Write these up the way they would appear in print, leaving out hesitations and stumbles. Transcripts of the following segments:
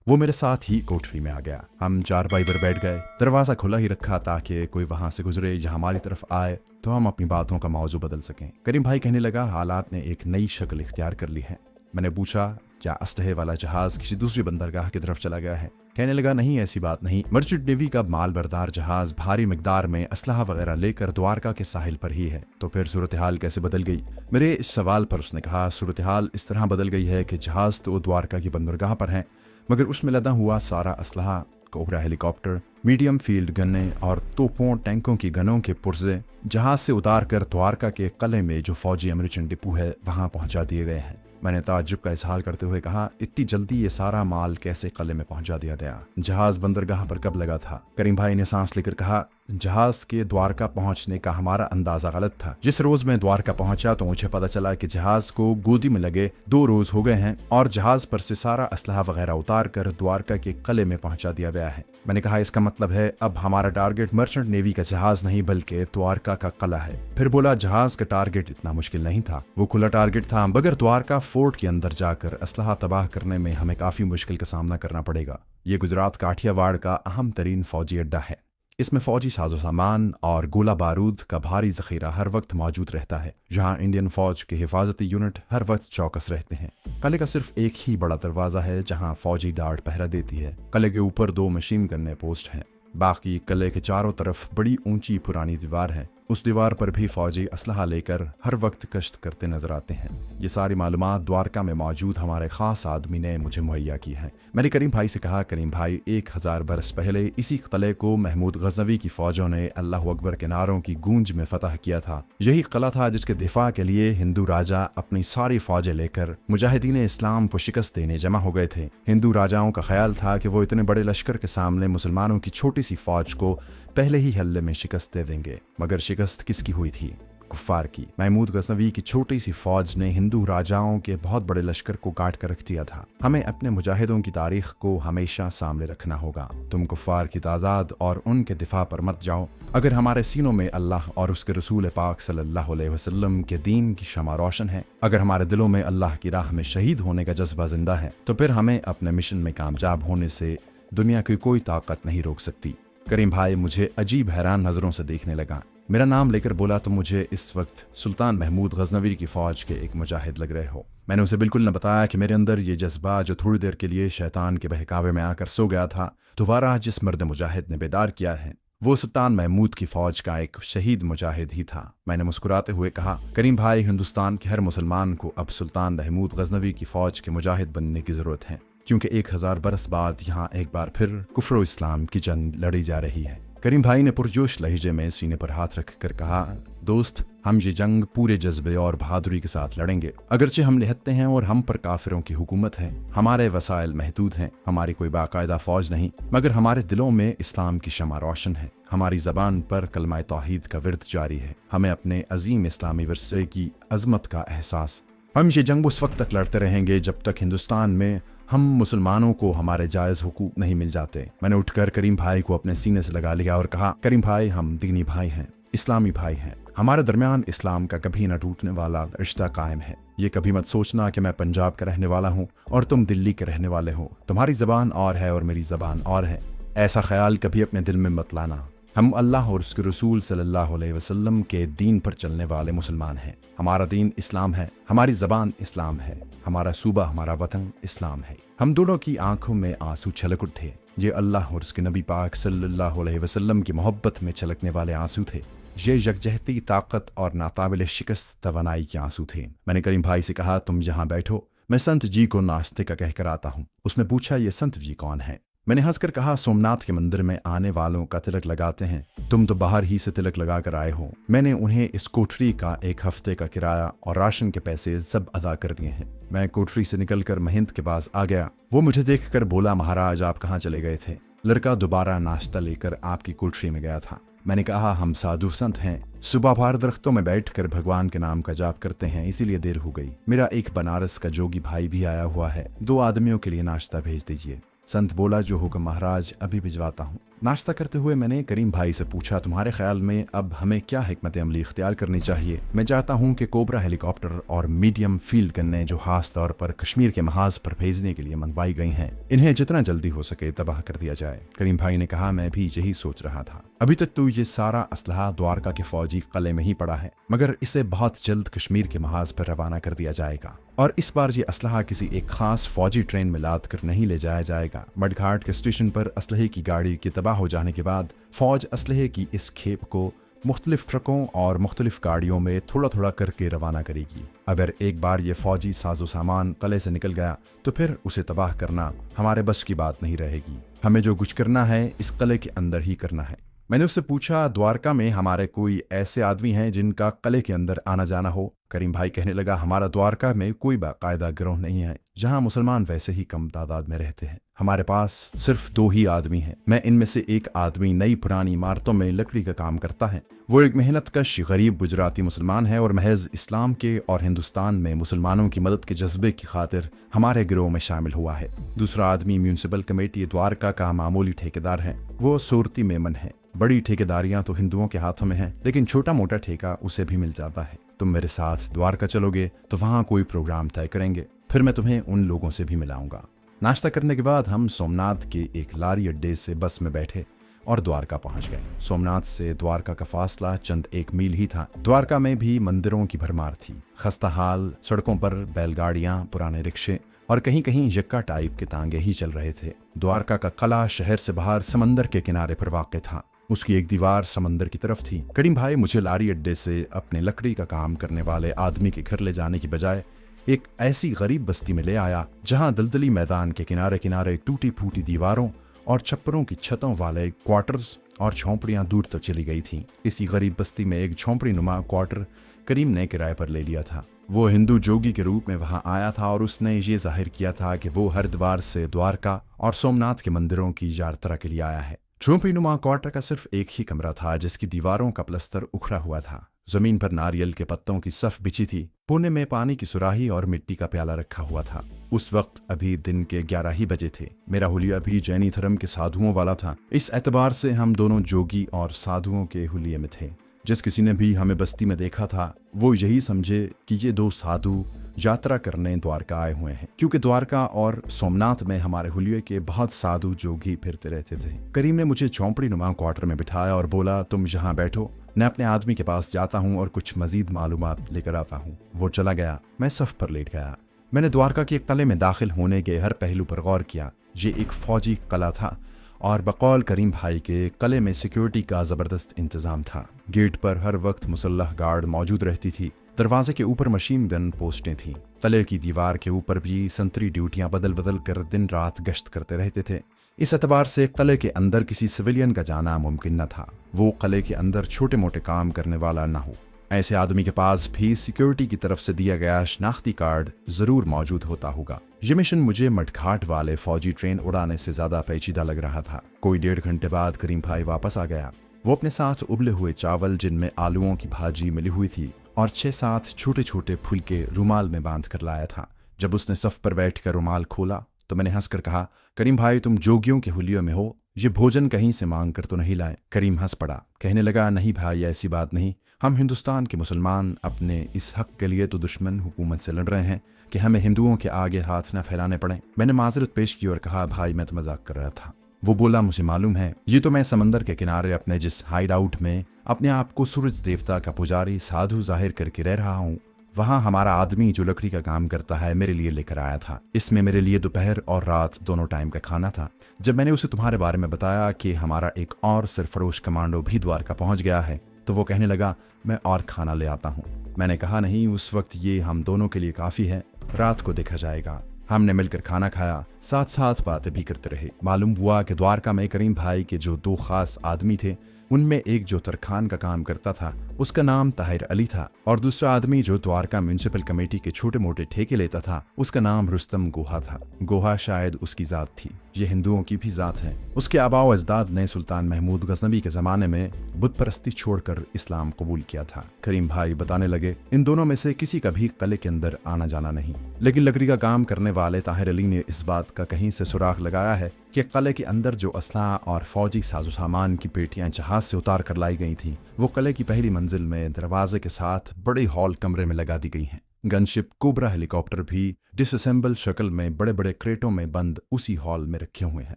वो मेरे साथ ही कोठरी में आ गया। हम चारपाई पर बैठ गए। दरवाज़ा खुला ही रखा ताकि कोई वहां से गुजरे या हमारी तरफ आए तो हम अपनी बातों का मौजू बदल सकें। करीम भाई कहने लगा, हालात ने एक नई शक्ल इख्तियार कर ली है। मैंने पूछा, क्या असलहे वाला जहाज किसी दूसरी बंदरगाह की तरफ चला गया है? कहने लगा, नहीं, ऐसी बात नहीं। मर्चेंट नेवी का माल बरदार जहाज भारी मिकदार में असलहा वगैरह लेकर द्वारका के साहिल पर ही है। तो फिर सूरत हाल कैसे बदल गई? मेरे इस सवाल पर उसने कहा, सूरत हाल इस तरह बदल गई है कि जहाज तो द्वारका की बंदरगाह पर है, मगर उसमें लदा हुआ सारा असलहा, कोबरा हेलीकॉप्टर, मीडियम फील्ड गन्ने और तोपों टैंकों की गनों के पुर्जे जहाज से उतार कर द्वारका के किले में जो फौजी अमरीचन डिपो है वहां पहुंचा दिए गए हैं। मैंने ताज्जुब का इजहार करते हुए कहा, इतनी जल्दी ये सारा माल कैसे किले में पहुंचा दिया गया? जहाज बंदरगाह पर कब लगा था? करीम भाई ने सांस लेकर कहा, जहाज के द्वारका पहुंचने का हमारा अंदाजा गलत था। जिस रोज मैं द्वारका पहुंचा तो मुझे पता चला कि जहाज को गोदी में लगे 2 रोज हो गए हैं और जहाज पर से सारा असलहा वगैरह उतार कर द्वारका के किले में पहुंचा दिया गया है। मैंने कहा, इसका मतलब है अब हमारा टारगेट मर्चेंट नेवी का जहाज नहीं बल्कि द्वारका का किला है। फिर बोला, जहाज का टारगेट इतना मुश्किल नहीं था, वो खुला टारगेट था, मगर द्वारका फोर्ट के अंदर जाकर असलहा तबाह करने में हमें काफी मुश्किल का सामना करना पड़ेगा। ये गुजरात काठियावाड़ का अहम तरीन फौजी अड्डा है। इसमें फौजी साजो सामान और गोला बारूद का भारी जखीरा हर वक्त मौजूद रहता है, जहां इंडियन फौज के हिफाजती यूनिट हर वक्त चौकस रहते हैं। किले का सिर्फ एक ही बड़ा दरवाजा है जहां फौजी गार्ड पहरा देती है। किले के ऊपर 2 मशीन गन पोस्ट हैं। बाकी किले के चारों तरफ बड़ी ऊंची पुरानी दीवार है। उस दीवार पर भी फौजी असलहा लेकर हर वक्त गश्त करते नजर आते हैं। ये सारी मालूमात द्वारका में मौजूद हमारे खास आदमी ने मुझे मुहैया की है। मैंने करीम भाई से कहा, करीम भाई, 1000 बरस पहले इसी किले को महमूद गजनवी की फौजों ने अल्लाह अकबर के नारों की गूंज में फतह किया था। यही किला था जिसके दिफा के लिए हिंदू राजा अपनी सारी फौजें लेकर मुजाहिदीन इस्लाम को शिकस्त देने जमा हो गए थे। हिंदू राजाओं का ख्याल था कि वो इतने बड़े लश्कर के सामने मुसलमानों की छोटी सी फौज को पहले ही हल्ले में शिकस्त दे देंगे, मगर शिकस्त किसकी हुई थी? कुफ्फार की। महमूद गजनवी की छोटी सी फौज ने हिंदू राजाओं के बहुत बड़े लश्कर को काट कर रख दिया था। हमें अपने मुजाहिदों की तारीख को हमेशा सामने रखना होगा। तुम कुफ्फार की ताजाद और उनके दिफा पर मत जाओ। अगर हमारे सीनों में अल्लाह और उसके रसूल पाक सल्लल्लाहु अलैहि वसल्लम के दीन की शमा रोशन है, अगर हमारे दिलों में अल्लाह की राह में शहीद होने का जज्बा जिंदा है, तो फिर हमें अपने मिशन में कामयाब होने से दुनिया की कोई ताकत नहीं रोक सकती। करीम भाई मुझे अजीब हैरान नजरों से देखने लगा। मेरा नाम लेकर बोला, तो मुझे इस वक्त सुल्तान महमूद गजनवी की फौज के एक मुजाहिद लग रहे हो। मैंने उसे बिल्कुल न बताया कि मेरे अंदर ये जज्बा जो थोड़ी देर के लिए शैतान के बहकावे में आकर सो गया था, दोबारा जिस मर्द मुजाहिद ने बेदार किया है, वो सुल्तान महमूद की फौज का एक शहीद मुजाहिद ही था। मैंने मुस्कुराते हुए कहा, करीम भाई, हिंदुस्तान के हर मुसलमान को अब सुल्तान महमूद गजनवी की फौज के मुजाहिद बनने की जरूरत है, क्योंकि 1000 बरस बाद यहाँ एक बार फिर कुफ्र इस्लाम की जंग लड़ी जा रही है। करीम भाई ने पुरजोश लहजे में सीने पर हाथ रख कर कहा, दोस्त, हम ये जंग पूरे जज्बे और बहादुरी के साथ लड़ेंगे। अगरचे हम निहत्ते हैं और हम पर काफिरों की हुकूमत है, हमारे वसाइल महदूद हैं, हमारी कोई बाकायदा फौज नहीं, मगर हमारे दिलों में इस्लाम की शमा रोशन है, हमारी जबान पर कलमा तौहीद का विर्द जारी है, हमें अपने अजीम इस्लामी विरसे की अजमत का एहसास। हम ये जंग उस वक्त तक लड़ते रहेंगे जब तक हिंदुस्तान में हम मुसलमानों को हमारे जायज हुकूक नहीं मिल जाते। मैंने उठकर करीम भाई को अपने सीने से लगा लिया और कहा, करीम भाई, हम दीनी भाई हैं, इस्लामी भाई हैं, हमारे दरमियान इस्लाम का कभी न टूटने वाला रिश्ता कायम है। ये कभी मत सोचना कि मैं पंजाब का रहने वाला हूँ और तुम दिल्ली के रहने वाले हो, तुम्हारी जबान और है और मेरी जबान और है। ऐसा ख्याल कभी अपने दिल में मत लाना। हम अल्लाह और उसके रसूल सल्लल्लाहु अलैहि वसल्लम के दीन पर चलने वाले मुसलमान हैं। हमारा दीन इस्लाम है, हमारी ज़बान इस्लाम है, हमारा सूबा, हमारा वतन इस्लाम है। हम दोनों की आंखों में आंसू छलक उठे। ये अल्लाह और उसके नबी पाक सल्लल्लाहु अलैहि वसल्लम की मोहब्बत में छलकने वाले आंसू थे। ये यकजहती, ताकत और नाताबिल शिकस्त तवानाई के आंसू थे। मैंने करीम भाई से कहा, तुम यहाँ बैठो, मैं संत जी को नाश्ते का कहकर आता हूँ। उसने पूछा, ये संत जी कौन है? मैंने हंसकर कहा, सोमनाथ के मंदिर में आने वालों का तिलक लगाते हैं, तुम तो बाहर ही से तिलक लगा कर आए हो। मैंने उन्हें इस कोठरी का 1 हफ्ते का किराया और राशन के पैसे सब अदा कर दिए हैं। मैं कोठरी से निकलकर महिंद के पास आ गया। वो मुझे देखकर बोला, महाराज, आप कहाँ चले गए थे? लड़का दोबारा नाश्ता लेकर आपकी कोठरी में गया था। मैंने कहा, हम साधु संत हैं, सुबह बाहर दरख्तों में बैठकर भगवान के नाम का जाप करते हैं, इसीलिए देर हो गई। मेरा एक बनारस का जोगी भाई भी आया हुआ है, 2 आदमियों के लिए नाश्ता भेज दीजिए। संत बोला, जो हुक्म महाराज, अभी भिजवाता हूँ। नाश्ता करते हुए मैंने करीम भाई से पूछा, तुम्हारे ख्याल में अब हमें क्या हिकमत अमली इख्तियार करनी चाहिए? मैं चाहता हूँ कि कोबरा हेलीकॉप्टर और मीडियम फील्ड गन्ने जो खास तौर पर कश्मीर के महाज पर भेजने के लिए मंगवाई गई हैं, इन्हें जितना जल्दी हो सके तबाह कर दिया जाए। करीम भाई ने कहा, मैं भी यही सोच रहा था। अभी तक तो ये सारा असलहा द्वारका के फौजी कले में ही पड़ा है, मगर इसे बहुत जल्द कश्मीर के महाज पर रवाना कर दिया जाएगा। और इस बार ये असलहा किसी एक खास फौजी ट्रेन में लाद कर नहीं ले जाया जाएगा। मडघाट के स्टेशन पर असलहे की गाड़ी के तबाह हो जाने के बाद फौज असलहे की इस खेप को मुख्तलिफ ट्रकों और मुख्तलिफ गाड़ियों में थोड़ा थोड़ा करके रवाना करेगी। अगर एक बार ये फौजी साजो सामान कले से निकल गया तो फिर उसे तबाह करना हमारे बस की बात नहीं रहेगी। हमें जो कुछ करना है इस कले के अंदर ही करना है। मैंने उससे पूछा, द्वारका में हमारे कोई ऐसे आदमी हैं जिनका कले के अंदर आना जाना हो? करीम भाई कहने लगा, हमारा द्वारका में कोई बाकायदा गिरोह नहीं है जहां मुसलमान वैसे ही कम तादाद में रहते हैं। हमारे पास सिर्फ 2 ही आदमी हैं। मैं इनमें से एक आदमी नई पुरानी इमारतों में लकड़ी का काम करता है। वो एक मेहनत कश गरीब गुजराती मुसलमान है और महज इस्लाम के और हिंदुस्तान में मुसलमानों की मदद के जज्बे की खातिर हमारे गिरोह में शामिल हुआ है। दूसरा आदमी म्यूनिसिपल कमेटी द्वारका का मामूली ठेकेदार है। वो सूरती मेमन है। बड़ी ठेकेदारियां तो हिंदुओं के हाथों में हैं, लेकिन छोटा मोटा ठेका उसे भी मिल जाता है। तुम मेरे साथ द्वारका चलोगे तो वहां कोई प्रोग्राम तय करेंगे, फिर मैं तुम्हें उन लोगों से भी मिलाऊंगा। नाश्ता करने के बाद हम सोमनाथ के एक लारी अड्डे से बस में बैठे और द्वारका पहुंच गए। सोमनाथ से द्वारका का फासला चंद 1 मील ही था। द्वारका में भी मंदिरों की भरमार थी। खस्ता हाल सड़कों पर बैलगाड़ियां, पुराने रिक्शे और कहीं कहीं यक्का टाइप के तांगे ही चल रहे थे। द्वारका का किला शहर से बाहर समंदर के किनारे पर वाक़ था। उसकी एक दीवार समंदर की तरफ थी। करीम भाई मुझे लारी अड्डे से अपने लकड़ी का काम करने वाले आदमी के घर ले जाने की बजाय एक ऐसी गरीब बस्ती में ले आया जहां दलदली मैदान के किनारे किनारे टूटी फूटी दीवारों और छप्परों की छतों वाले क्वार्टर्स और झोंपड़ियां दूर तक चली गई थीं। इसी गरीब बस्ती में एक झोंपड़ी नुमा क्वार्टर करीम ने किराए पर ले लिया था। वो हिंदू जोगी के रूप में वहां आया था और उसने ये जाहिर किया था कि वो हरिद्वार से द्वारका और सोमनाथ के मंदिरों की यात्रा के लिए आया है। झोंपड़ी नुमा क्वार्टर का सिर्फ एक ही कमरा था जिसकी दीवारों का प्लस्तर उखड़ा हुआ था। जमीन पर नारियल के पत्तों की सफ बिछी थी। कोने में पानी की सुराही और मिट्टी का प्याला रखा हुआ था। उस वक्त अभी दिन के 11 ही बजे थे। मेरा हुलिया भी जैनी धर्म के साधुओं वाला था। इस एतबार से हम दोनों जोगी और साधुओं के हुलिये में थे। जिस किसी ने भी हमें बस्ती में देखा था वो यही समझे कि ये 2 साधु यात्रा करने द्वारका आए हुए हैं, क्योंकि द्वारका और सोमनाथ में हमारे हुलिये के बहुत साधु जोगी फिरते रहते थे। करीम ने मुझे झोंपड़ी नुमा क्वार्टर में बिठाया और बोला, तुम यहाँ बैठो, मैं अपने आदमी के पास जाता हूँ और कुछ मजीद मालूमात लेकर आता हूँ। वो चला गया। मैं सफ पर लेट गया। मैंने द्वारका के किले में दाखिल होने के हर पहलू पर गौर किया। ये एक फौजी किला था और बकौल करीम भाई के किले में सिक्योरिटी का ज़बरदस्त इंतज़ाम था। गेट पर हर वक्त मुसल्लह गार्ड मौजूद रहती थी। दरवाजे के ऊपर मशीन गन पोस्टें थीं। किले की दीवार के ऊपर भी संतरी ड्यूटियां बदल बदल कर दिन रात गश्त करते रहते थे। इस एतबार से किले के अंदर किसी सिविलियन का जाना मुमकिन न था। वो किले के अंदर छोटे मोटे काम करने वाला न हो। ऐसे आदमी के पास भी सिक्योरिटी की तरफ से दिया गया शनाख्ती कार्ड जरूर मौजूद होता होगा। ये मिशन मुझे मडघाट वाले फौजी ट्रेन उड़ाने से ज्यादा पेचीदा लग रहा था। कोई 1.5 घंटे बाद करीम भाई वापस आ गया। वो अपने साथ उबले हुए चावल जिनमें आलूओं की भाजी मिली हुई थी और 6-7 छोटे छोटे फुलके रुमाल में बांध कर लाया था। जब उसने सफ पर बैठकर रुमाल खोला तो मैंने हंसकर कहा, करीम भाई तुम जोगियों के हुलियों में हो, ये भोजन कहीं से मांग कर तो नहीं लाए? करीम हंस पड़ा। कहने लगा, नहीं भाई ऐसी बात नहीं। हम हिंदुस्तान के मुसलमान अपने इस हक के लिए तो दुश्मन हुकूमत से लड़ रहे हैं कि हमें हिंदुओं के आगे हाथ न फैलाने पड़े। मैंने माजरत पेश की और कहा, भाई मैं तो मजाक कर रहा था। वो बोला, मुझे मालूम है, ये तो मैं समंदर के किनारे अपने जिस हाइड आउट में अपने आप को सूरज देवता का पुजारी साधु जाहिर करके रह रहा हूँ, वहाँ हमारा आदमी जो लकड़ी का काम करता है मेरे लिए लेकर आया था। इसमें मेरे लिए दोपहर और रात दोनों टाइम का खाना था। जब मैंने उसे तुम्हारे बारे में बताया कि हमारा एक और सरफरोश कमांडो भी द्वारका पहुंच गया है तो वो कहने लगा, मैं और खाना ले आता हूँ। मैंने कहा, नहीं, उस वक्त ये हम दोनों के लिए काफ़ी है, रात को देखा जाएगा। हमने मिलकर खाना खाया, साथ साथ बातें भी करते रहे। मालूम हुआ कि द्वारका में करीम भाई के जो 2 खास आदमी थे उनमें एक जो तरखान का काम करता था उसका नाम ताहिर अली था और दूसरा आदमी जो द्वारका म्यूनिसिपल कमेटी के छोटे मोटे ठेके लेता था, उसका नाम रुस्तम गुहा था। गुहा शायद उसकी जात थी। ये हिंदुओं की भी जात है। उसके आबाओ अजदाद ने सुल्तान महमूद गजनवी के जमाने में बुत परस्ती छोड़कर इस्लाम कबूल किया था। करीम भाई बताने लगे, इन दोनों में से किसी का भी किले के अंदर आना जाना नहीं, लेकिन लकड़ी का काम करने वाले ताहिर अली ने इस बात का कहीं से सुराग लगाया है कि किले के अंदर जो असलाह और फौजी साजो सामान की पेटियां जहाज से उतार कर लाई गई थी, वो किले की पहली मंजिल में दरवाजे के साथ बड़े हॉल कमरे में लगा दी गई हैं। गनशिप कोबरा हेलीकॉप्टर भी डिसअसेंबल शक्ल में बड़े बड़े क्रेटों में बंद उसी हॉल में रखे हुए हैं,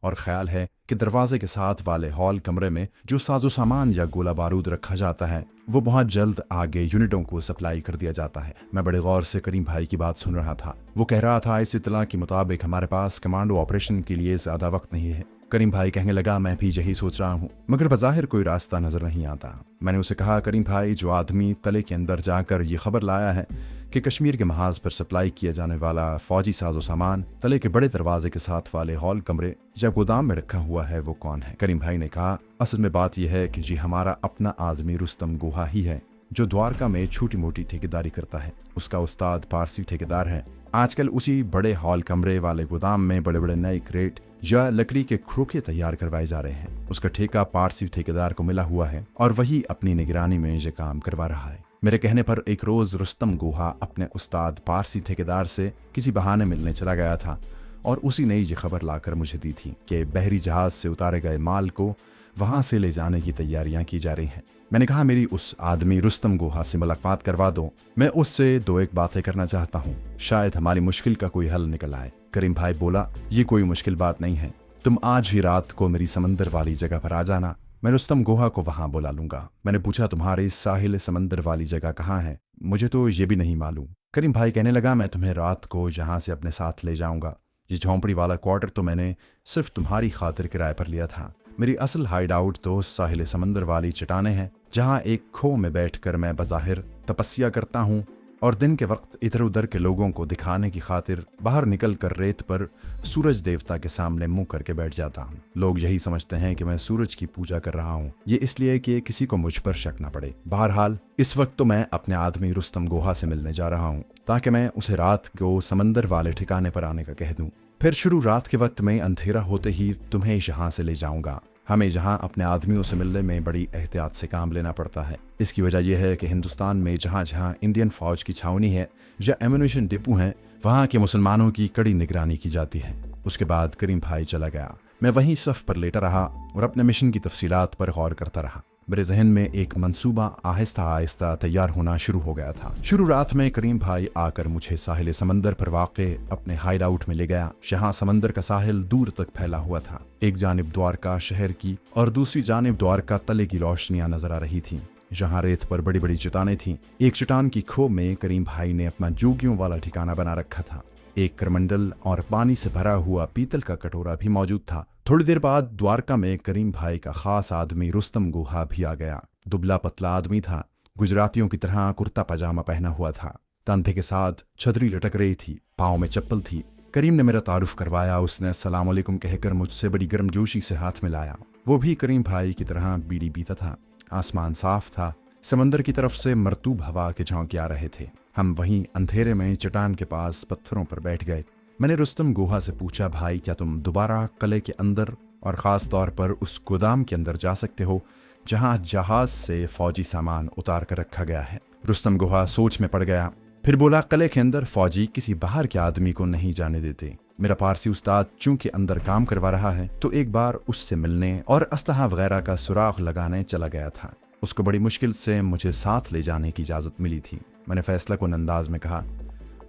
और ख्याल है कि दरवाजे के साथ वाले हॉल कमरे में जो साजो सामान या गोला बारूद रखा जाता है, वो बहुत जल्द आगे यूनिटों को सप्लाई कर दिया जाता है। मैं बड़े गौर से करीम भाई की बात सुन रहा था। वो कह रहा था, इस इत्तला के मुताबिक हमारे पास कमांडो ऑपरेशन के लिए ज्यादा वक्त नहीं है। करीम भाई कहने लगा, मैं भी यही सोच रहा हूँ, मगर बज़ाहिर कोई रास्ता नजर नहीं आता। मैंने उसे कहा, करीम भाई, जो आदमी किले के अंदर जाकर ये खबर लाया है कि कश्मीर के महाज पर सप्लाई किया जाने वाला फौजी साजो सामान किले के बड़े दरवाजे के साथ वाले हॉल कमरे या गोदाम में रखा हुआ है, वो कौन है? करीम भाई ने कहा, असल में बात यह है कि जी हमारा अपना आदमी रुस्तम गुहा ही है, जो द्वारका में छोटी मोटी ठेकेदारी करता है। उसका उस्ताद पारसी ठेकेदार है। आजकल उसी बड़े हॉल कमरे वाले गोदाम में बड़े बड़े नए क्रेट या लकड़ी के खोखे तैयार करवाए जा रहे हैं। उसका ठेका पारसी ठेकेदार को मिला हुआ है और वही अपनी निगरानी में ये काम करवा रहा है। मेरे कहने पर एक रोज रुस्तम गुहा अपने उस्ताद पारसी ठेकेदार से किसी बहाने मिलने चला गया था और उसी ने ये खबर लाकर मुझे दी थी कि बहरी जहाज से उतारे गए माल को वहां से ले जाने की तैयारियां की जा रही हैं। मैंने कहा, मेरी उस आदमी रुस्तम गुहा से मुलाकात करवा दो, मैं उससे दो एक बातें करना चाहता हूँ, शायद हमारी मुश्किल का कोई हल निकल आए। करीम भाई बोला, ये कोई मुश्किल बात नहीं है, तुम आज ही रात को मेरी समंदर वाली जगह पर आ जाना, मैं रुस्तम गुहा को वहां बुला लूंगा। मैंने पूछा, तुम्हारी साहिल समंदर वाली जगह कहाँ है? मुझे तो ये भी नहीं मालूम। करीम भाई कहने लगा, मैं तुम्हें रात को यहाँ से अपने साथ ले जाऊंगा। ये झोंपड़ी वाला क्वार्टर तो मैंने सिर्फ तुम्हारी खातिर किराए पर लिया था। मेरी असल हाइड आउट तो साहिल समंदर वाली चट्टानें हैं, जहाँ एक खो में बैठकर मैं बज़ाहिर तपस्या करता हूँ और दिन के वक्त इधर उधर के लोगों को दिखाने की खातिर बाहर निकल कर रेत पर सूरज देवता के सामने मुंह करके बैठ जाता हूँ। लोग यही समझते हैं कि मैं सूरज की पूजा कर रहा हूँ, ये इसलिए कि किसी को मुझ पर शक न पड़े। बहरहाल इस वक्त तो मैं अपने आदमी रुस्तम गुहा से मिलने जा रहा हूँ, ताकि मैं उसे रात को समंदर वाले ठिकाने पर आने का कह दूँ। फिर शुरू रात के वक्त में अंधेरा होते ही तुम्हें यहाँ से ले जाऊंगा। हमें यहाँ अपने आदमियों से मिलने में बड़ी एहतियात से काम लेना पड़ता है। इसकी वजह यह है कि हिंदुस्तान में जहाँ जहाँ इंडियन फौज की छावनी है या एम्यूनिशन डिपो हैं, वहाँ के मुसलमानों की कड़ी निगरानी की जाती है। उसके बाद करीम भाई चला गया। मैं वहीं सफ पर लेटा रहा और अपने मिशन की तफसीलात पर गौर करता रहा। मेरे जहन में एक मंसूबा आहिस्ता आहिस्ता तैयार होना शुरू हो गया था। शुरू रात में करीम भाई आकर मुझे साहिल समंदर पर वाक़े अपने हाइड आउट में ले गया, जहाँ समंदर का साहिल दूर तक फैला हुआ था। एक जानिब द्वारका शहर की और दूसरी जानिब द्वारका तले की रोशनियां नजर आ रही थीं, जहाँ रेत पर बड़ी बड़ी चट्टानें थीं। एक चट्टान की खो में करीम भाई ने अपना जोगियों वाला ठिकाना बना रखा था। एक करमंडल और पानी से भरा हुआ पीतल का कटोरा भी मौजूद था। थोड़ी देर बाद द्वारका में करीम भाई का खास आदमी रुस्तम गुहा भी आ गया। दुबला पतला आदमी था, गुजरातियों की तरह कुर्ता पजामा पहना हुआ था। कंधे के साथ छतरी लटक रही थी, पाँव में चप्पल थी। करीम ने मेरा तारुफ करवाया। उसने अस्सलाम वालेकुम कहकर मुझसे बड़ी गर्मजोशी से हाथ मिलाया। वो भी करीम भाई की तरह बीड़ी पीता था। आसमान साफ था, समंदर की तरफ से मरतूब हवा के झोंके आ रहे थे। हम वहीं अंधेरे में चट्टान के पास पत्थरों पर बैठ गए। मैंने रुस्तम गुहा से पूछा, भाई क्या तुम दोबारा किले के अंदर और ख़ास तौर पर उस गोदाम के अंदर जा सकते हो जहां जहाज से फौजी सामान उतार कर रखा गया है? रुस्तम गुहा सोच में पड़ गया, फिर बोला, किले के अंदर फौजी किसी बाहर के आदमी को नहीं जाने देते। मेरा पारसी उस्ताद चूंकि अंदर काम करवा रहा है, तो एक बार उससे मिलने और अस्तहा वगैरह का सुराग लगाने चला गया था। उसको बड़ी मुश्किल से मुझे साथ ले जाने की इजाज़त मिली थी। मैंने फैसला कुन अंदाज में कहा,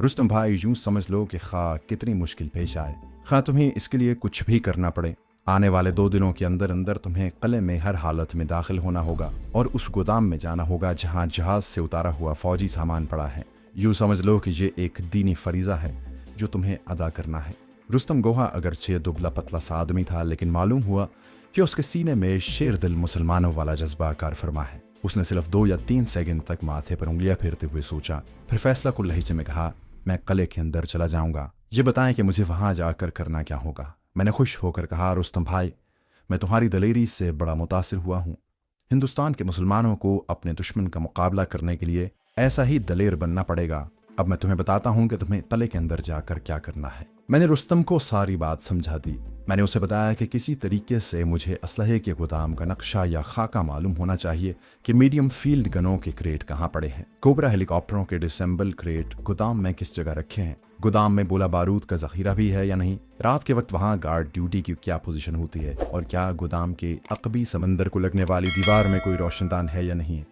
रुस्तम भाई, यूं समझ लो कि खा कितनी मुश्किल पेश आए, खा तुम्हें इसके लिए कुछ भी करना पड़े, आने वाले 2 दिनों के अंदर अंदर तुम्हें किले में हर हालत में दाखिल होना होगा और उस गोदाम में जाना होगा जहां जहाज से उतारा हुआ फौजी सामान पड़ा है। यूं समझ लो कि ये एक दीनी फरीज़ा है जो तुम्हें अदा करना है। रुस्तम गुहा अगरचे दुबला पतला सा आदमी था, लेकिन मालूम हुआ कि उसके सीने में शेर दिल मुसलमानों वाला जज्बा कार फरमा है। उसने सिर्फ 2 या 3 सेकंड तक माथे पर उंगलियां फेरते हुए सोचा, फिर फैसला कुल लहजे में कहा, मैं किले के अंदर चला जाऊंगा। ये बताएं कि मुझे वहां जाकर करना क्या होगा। मैंने खुश होकर कहा, रुस्तम भाई, मैं तुम्हारी दलेरी से बड़ा मुतासिर हुआ हूँ। हिंदुस्तान के मुसलमानों को अपने दुश्मन का मुकाबला करने के लिए ऐसा ही दलेर बनना पड़ेगा। अब मैं तुम्हें बताता हूँ कि तुम्हें तले के अंदर जाकर क्या करना है। मैंने रुस्तम को सारी बात समझा दी। मैंने उसे बताया कि किसी तरीके से मुझे असलहे के गोदाम का नक्शा या खाका मालूम होना चाहिए कि मीडियम फील्ड गनों के क्रेट कहाँ पड़े हैं, कोबरा हेलीकॉप्टरों के डिसेंबल क्रेट गोदाम में किस जगह रखे हैं, गोदाम में गोला बारूद का जखीरा भी है या नहीं, रात के वक्त वहाँ गार्ड ड्यूटी की क्या पोजीशन होती है, और क्या गोदाम के अकबी समंदर को लगने वाली दीवार में कोई रोशनदान है या नहीं।